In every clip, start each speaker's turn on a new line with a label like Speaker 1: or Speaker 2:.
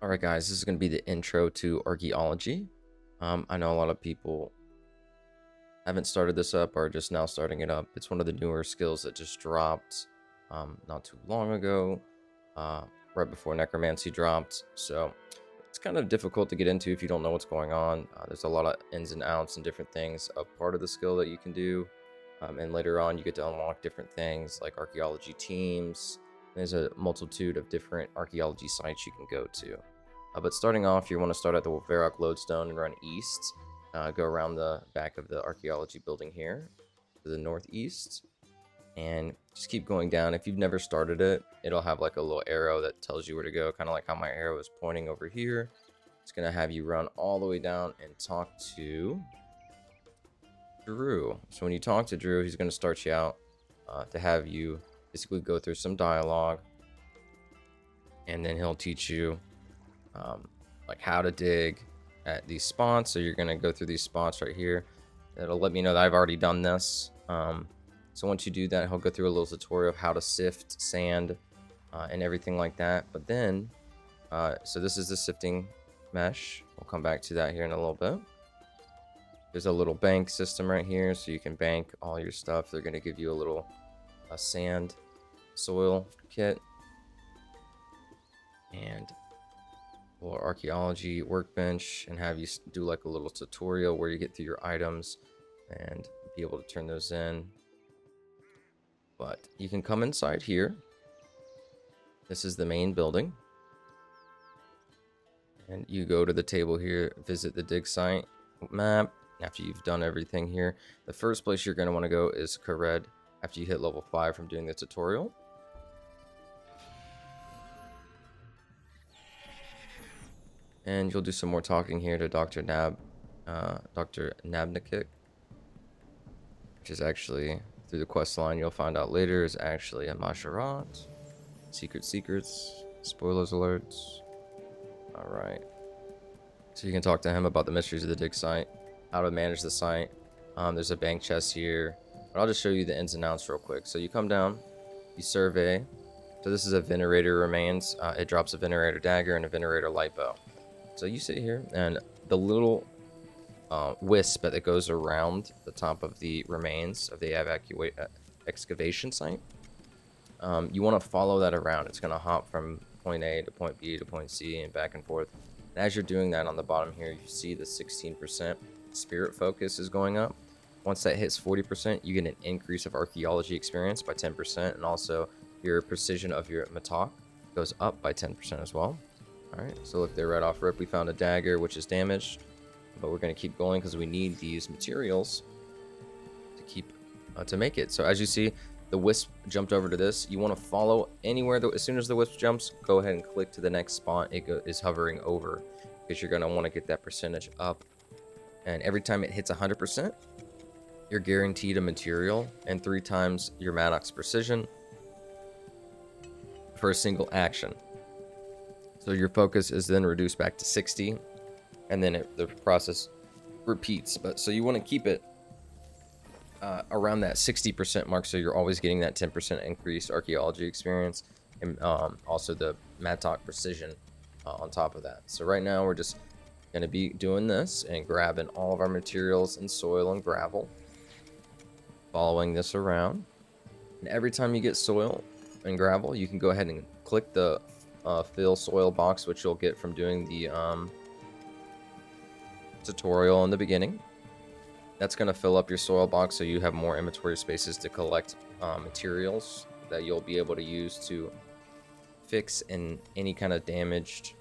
Speaker 1: All right, guys, this is going to be the intro to archaeology. I know a lot of people haven't started this up or just now starting it up. It's one of the newer skills that just dropped not too long ago, uh, right before necromancy dropped. So it's kind of difficult to get into if you don't know what's going on. There's a lot of ins and outs and different things of part of the skill that you can do. And later on, you get to unlock different things like archaeology teams. There's a multitude of different archaeology sites you can go to. But starting off, you want to start at the Varrock Lodestone and run east. Go around the back of the archaeology building here to the northeast. And just keep going down. If you've never started it, it'll have like a little arrow that tells you where to go, kind of like how my arrow is pointing over here. It's going to have you run all the way down and talk to Drew. So when you talk to Drew, he's going to start you out to have you basically go through some dialogue. And then he'll teach you like how to dig at these spots. So you're going to go through these spots right here. It'll let me know that I've already done this. So once you do that, he'll go through a little tutorial of how to sift sand and everything like that. But then, so this is the sifting mesh. We'll come back to that here in a little bit. There's a little bank system right here, so you can bank all your stuff. They're going to give you a little sand soil kit and a little archaeology workbench, and have you do like a little tutorial where you get through your items and be able to turn those in. But you can come inside here. This is the main building. And you go to the table here, visit the dig site map. After you've done everything here, the first place you're going to want to go is Kared after you hit level 5 from doing the tutorial. And you'll do some more talking here to Dr. Nabnikik, which is actually, through the quest line you'll find out later, is actually a Masharat. Secrets, spoilers alerts. Alright. So you can talk to him about the mysteries of the dig site, how to manage the site. There's a bank chest here. But I'll just show you the ins and outs real quick. So you come down, you survey. So this is a Venerator remains. It drops a Venerator dagger and a Venerator light bow. So you sit here, and the little wisp that goes around the top of the remains of the excavation site, you want to follow that around. It's going to hop from point A to point B to point C and back and forth. And as you're doing that, on the bottom here, you see the 16% spirit focus is going up. Once that hits 40%, you get an increase of archaeology experience by 10%, and also your precision of your matok goes up by 10% as well. All right, so look there, right off rip, we found a dagger which is damaged, but we're going to keep going because we need these materials to keep to make it. So as you see, the wisp jumped over to this. You want to follow anywhere. As soon as the wisp jumps, go ahead and click to the next spot it is hovering over, because you're going to want to get that percentage up. And every time it hits 100%, you're guaranteed a material and 3 times your Maddox precision for a single action. So your focus is then reduced back to 60, and then the process repeats. But so you want to keep it around that 60% mark, so you're always getting that 10% increased archaeology experience, and also the Madtok precision on top of that. So right now we're just going to be doing this and grabbing all of our materials and soil and gravel, following this around. And every time you get soil and gravel, you can go ahead and click the fill soil box, which you'll get from doing the tutorial in the beginning. That's going to fill up your soil box, so you have more inventory spaces to collect materials that you'll be able to use to fix in any kind of damaged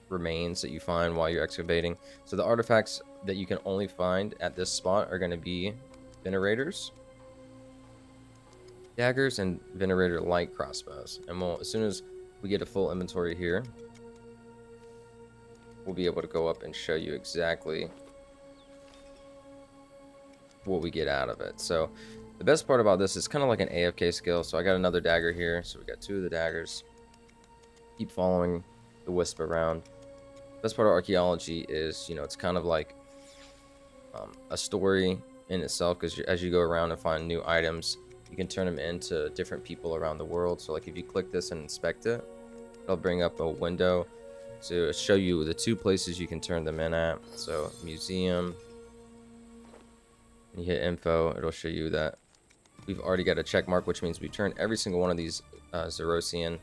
Speaker 1: remains that you find while you're excavating. So the artifacts that you can only find at this spot are going to be Venerators, daggers, and Venerator light crossbows. And as soon as we get a full inventory here, we'll be able to go up and show you exactly what we get out of it. So the best part about this is kind of like an AFK skill. So I got another dagger here, so we got 2 of the daggers. Keep following the wisp around. Best part of archaeology is, you know, it's kind of like a story in itself, because as you go around and find new items, you can turn them into different people around the world. So like if you click this and inspect it, It'll bring up a window to show you the 2 places you can turn them in at. So museum, and you hit info, it'll show you that we've already got a check mark, which means we turn every single one of these Zerosian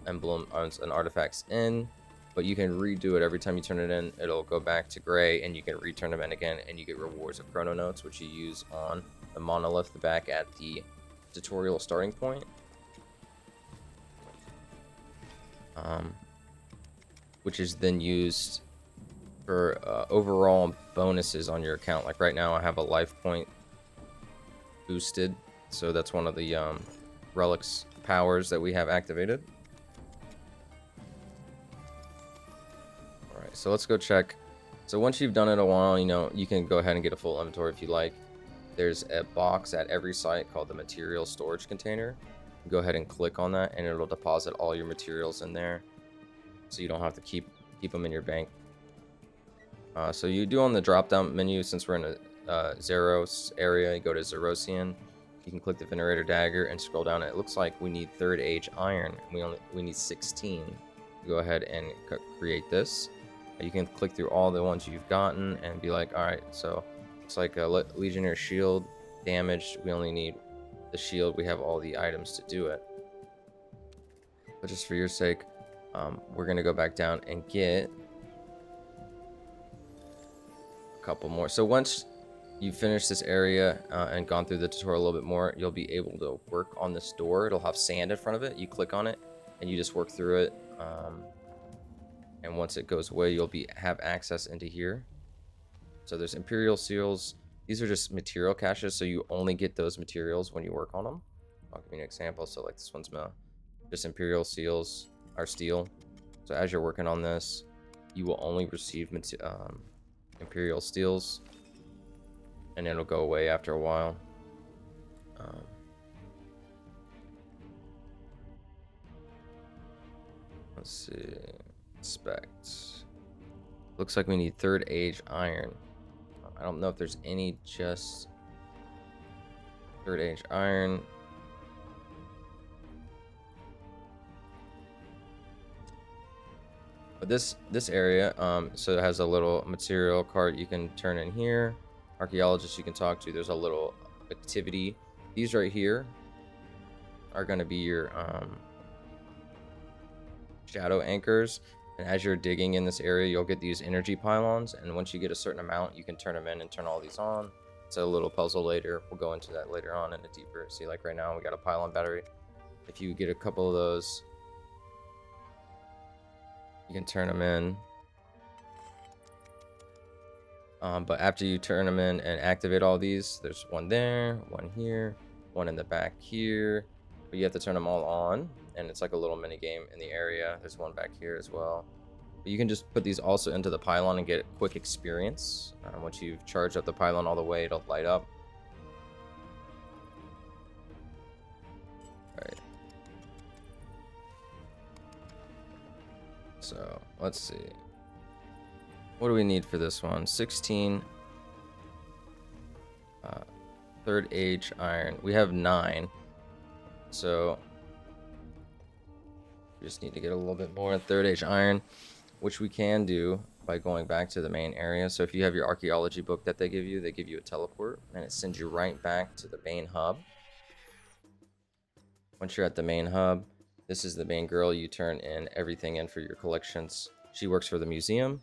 Speaker 1: emblem and artifacts in. But you can redo it every time you turn it in. It'll go back to gray, and you can return them in again, and you get rewards of chrono notes, which you use on the monolith back at the tutorial starting point. Which is then used for overall bonuses on your account. Like right now I have a life point boosted, so that's one of the relics powers that we have activated. Alright, so let's go check. So once you've done it a while, you know, you can go ahead and get a full inventory if you like. There's a box at every site called the material storage container. Go ahead and click on that, and it'll deposit all your materials in there, so you don't have to keep them in your bank. So you do on the drop down menu, since we're in a Zeros area, you go to Zerosian. You can click the Venerator Dagger and scroll down. It looks like we need 3rd Age Iron. We need 16. Go ahead and create this. You can click through all the ones you've gotten and be like, all right, so it's like a Legionnaire Shield damaged. We only need the shield. We have all the items to do it. But just for your sake, we're gonna go back down and get a couple more. So once you finish this area and gone through the tutorial a little bit more, you'll be able to work on this door. It'll have sand in front of it. You click on it and you just work through it. And once it goes away, you'll have access into here. So there's Imperial Seals. These are just material caches, so you only get those materials when you work on them. I'll give you an example. So like this one's just Imperial Seals or steel. So as you're working on this, you will only receive Imperial Steels, and it'll go away after a while. Let's see. Inspect. Looks like we need 3rd Age Iron. I don't know if there's any just 3rd Age Iron. But this area, so it has a little material cart you can turn in here. Archaeologists you can talk to. There's a little activity. These right here are going to be your shadow anchors. And as you're digging in this area, you'll get these energy pylons. And once you get a certain amount, you can turn them in and turn all these on. It's a little puzzle later. We'll go into that later on in a deeper. See, like right now, we got a pylon battery. If you get a couple of those, you can turn them in. But after you turn them in and activate all these, there's one there, one here, one in the back here. But you have to turn them all on, and it's like a little mini game in the area. There's one back here as well. But you can just put these also into the pylon and get quick experience. Once you've charged up the pylon all the way, it'll light up. All right. So let's see. What do we need for this one? 16. 3rd Age Iron. We have 9. So we just need to get a little bit more 3rd Age Iron, which we can do by going back to the main area. So if you have your archaeology book that they give you a teleport, and it sends you right back to the main hub. Once you're at the main hub, this is the main girl. You turn in everything in for your collections. She works for the museum.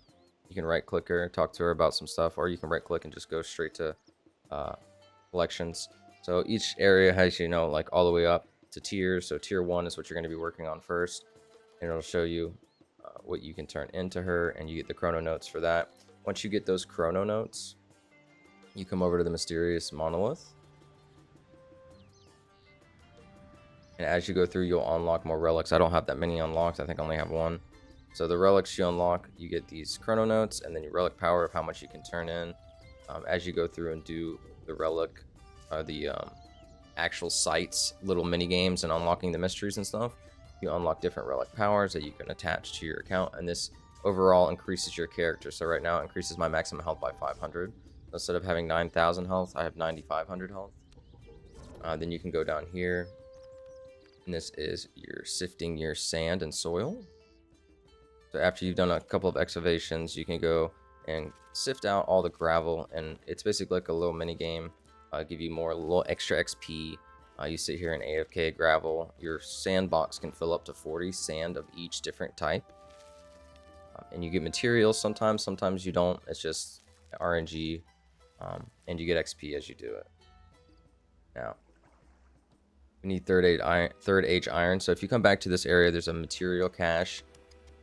Speaker 1: You can right click her, talk to her about some stuff, or you can right click and just go straight to collections. So each area has, you know, like all the way up to tiers. So tier 1 is what you're going to be working on first, and it'll show you what you can turn into her, and you get the chrono notes for that. Once you get those chrono notes, you come over to the mysterious monolith, and as you go through, you'll unlock more relics. I don't have that many unlocked. I think I only have 1. So the relics you unlock, you get these chrono notes, and then your relic power of how much you can turn in. As you go through and do the relic, the actual sites, little mini games, and unlocking the mysteries and stuff, you unlock different relic powers that you can attach to your account, and this overall increases your character. So right now it increases my maximum health by 500. Instead of having 9,000 health, I have 9,500 health. Then you can go down here, and this is your sifting your sand and soil. So after you've done a couple of excavations, you can go and sift out all the gravel, and it's basically like a little mini game. Give you more, a little extra XP. You sit here in AFK gravel. Your sandbox can fill up to 40 sand of each different type. And you get materials sometimes you don't. It's just RNG, and you get XP as you do it. Now, we need third age iron. So if you come back to this area, there's a material cache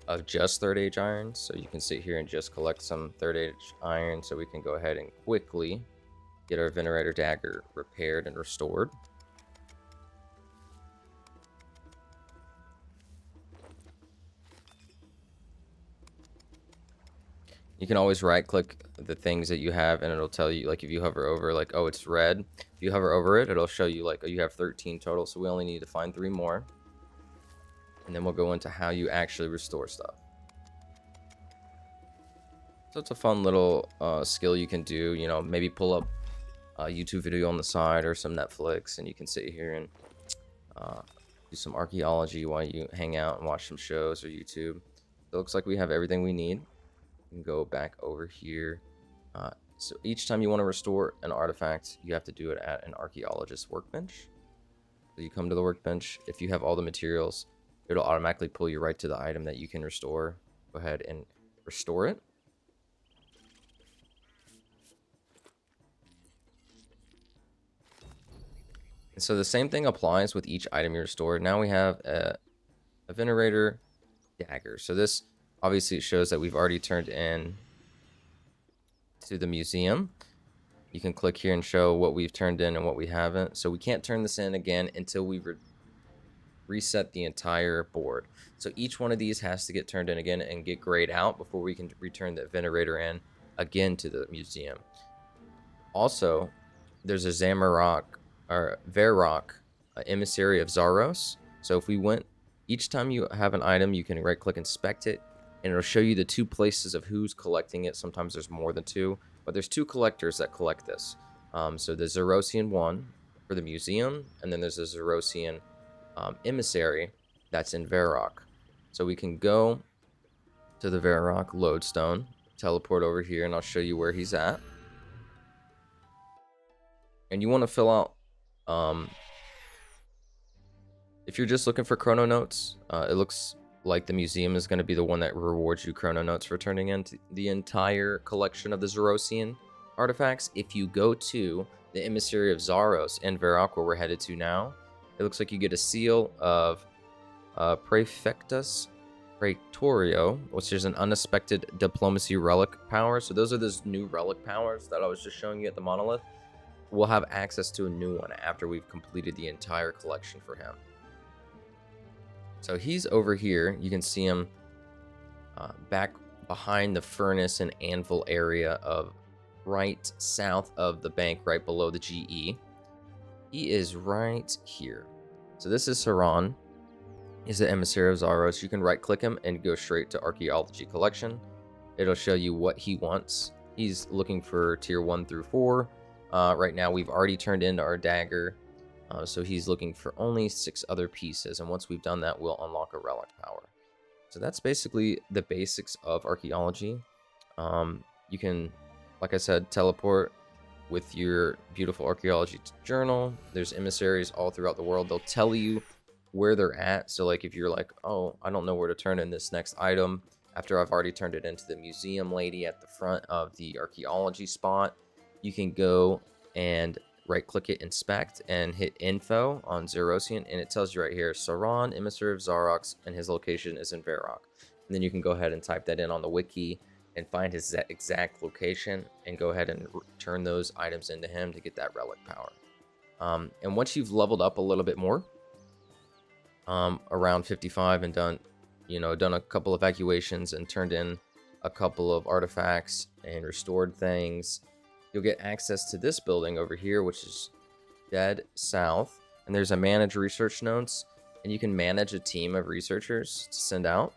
Speaker 1: of just third age iron. So you can sit here and just collect some third age iron, so we can go ahead and quickly get our Venerator dagger repaired and restored. You can always right click the things that you have, and it'll tell you, like, if you hover over, like, oh, it's red. If you hover over it, it'll show you, like, oh, you have 13 total, so we only need to find 3 more. And then we'll go into how you actually restore stuff. So it's a fun little skill you can do. You know, maybe pull up a YouTube video on the side or some Netflix, and you can sit here and do some archaeology while you hang out and watch some shows or YouTube. So it looks like we have everything we need. You can go back over here. So each time you want to restore an artifact, you have to do it at an archaeologist's workbench. So you come to the workbench. If you have all the materials, it'll automatically pull you right to the item that you can restore. Go ahead and restore it. And so the same thing applies with each item you restore. Now we have a Venerator dagger. So this obviously shows that we've already turned in to the museum. You can click here and show what we've turned in and what we haven't. So we can't turn this in again until we reset the entire board. So each one of these has to get turned in again and get grayed out before we can return the Venerator in again to the museum. Also, there's a Zamarok or Varrock, emissary of Zaros. So if we went, each time you have an item, you can right click inspect it, and it'll show you the 2 places of who's collecting it. Sometimes there's more than 2, but there's 2 collectors that collect this. So the Zarosian one for the museum, and then there's a Zarosian emissary that's in Varrock. So we can go to the Varrock lodestone, teleport over here, and I'll show you where he's at. And you want to fill out, if you're just looking for chrono notes, it looks like the museum is going to be the one that rewards you chrono notes for turning in the entire collection of the Zarosian artifacts. If you go to the emissary of Zaros and Varrock, where we're headed to now, it looks like you get a seal of Praefectus Praetorio, which is an unexpected diplomacy relic power. So those are those new relic powers that I was just showing you at the monolith. We'll have access to a new one after we've completed the entire collection for him. So he's over here. You can see him back behind the furnace and anvil area of right south of the bank, right below the GE. He is right here. So this is Saran. He's the emissary of Zaros. You can right click him and go straight to archaeology collection. It'll show you what he wants. He's looking for tier 1 through 4. Right now we've already turned in our dagger. So he's looking for only 6 other pieces, and once we've done that, we'll unlock a relic power. So that's basically the basics of archaeology. You can, like I said, teleport with your beautiful archaeology journal. There's emissaries all throughout the world. They'll tell you where they're at. So like if you're like, oh, I don't know where to turn in this next item after I've already turned it into the museum lady at the front of the archaeology spot, you can go and right click it, inspect, and hit info on Zarosian, and it tells you right here, Saran, emissary of Zarox, and his location is in Varrock. And then you can go ahead and type that in on the wiki and find his exact location and go ahead and turn those items into him to get that relic power. And once you've leveled up a little bit more, around 55, and done a couple evacuations and turned in a couple of artifacts and restored things, you'll get access to this building over here, which is dead south. And there's a manage research notes, and you can manage a team of researchers to send out.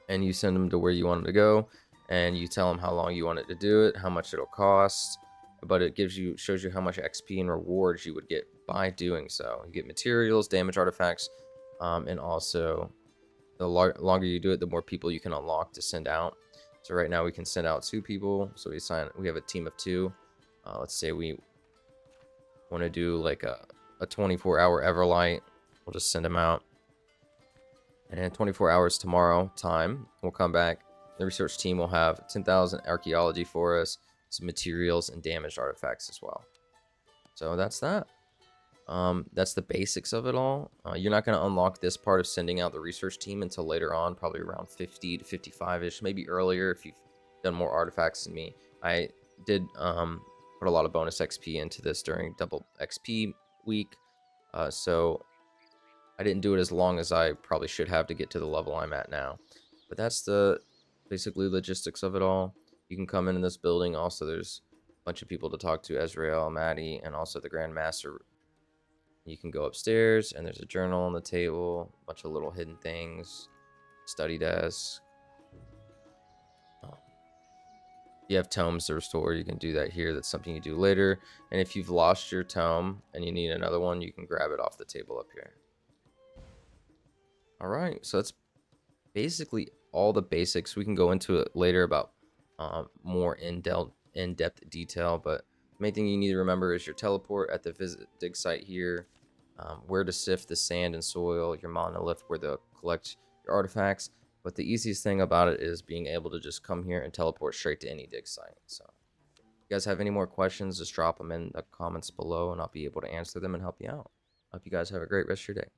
Speaker 1: And you send them to where you want them to go, and you tell them how long you want it to do it, how much it'll cost. But it shows you how much XP and rewards you would get by doing so. You get materials, damage artifacts, and also longer you do it, the more people you can unlock to send out. So right now we can send out 2 people. So we have a team of 2. Let's say we want to do like a 24-hour Everlight. We'll just send them out. And in 24 hours tomorrow time, we'll come back. The research team will have 10,000 archaeology for us, some materials, and damaged artifacts as well. So that's that. That's the basics of it all. You're not going to unlock this part of sending out the research team until later on, probably around 50 to 55-ish, maybe earlier if you've done more artifacts than me. I did put a lot of bonus XP into this during double XP week, so I didn't do it as long as I probably should have to get to the level I'm at now. But that's the basically logistics of it all. You can come in this building. Also, there's a bunch of people to talk to, Ezreal, Maddie, and also the Grand Master. You can go upstairs, and there's a journal on the table, a bunch of little hidden things, study desk. You have tomes to restore. You can do that here. That's something you do later. And if you've lost your tome and you need another one, you can grab it off the table up here. All right, so that's basically all the basics. We can go into it later about more in-depth detail, but the main thing you need to remember is your teleport at the visit dig site here, where to sift the sand and soil, your monolith where to collect your artifacts. But the easiest thing about it is being able to just come here and teleport straight to any dig site. So if you guys have any more questions, just drop them in the comments below and I'll be able to answer them and help you out. Hope you guys have a great rest of your day.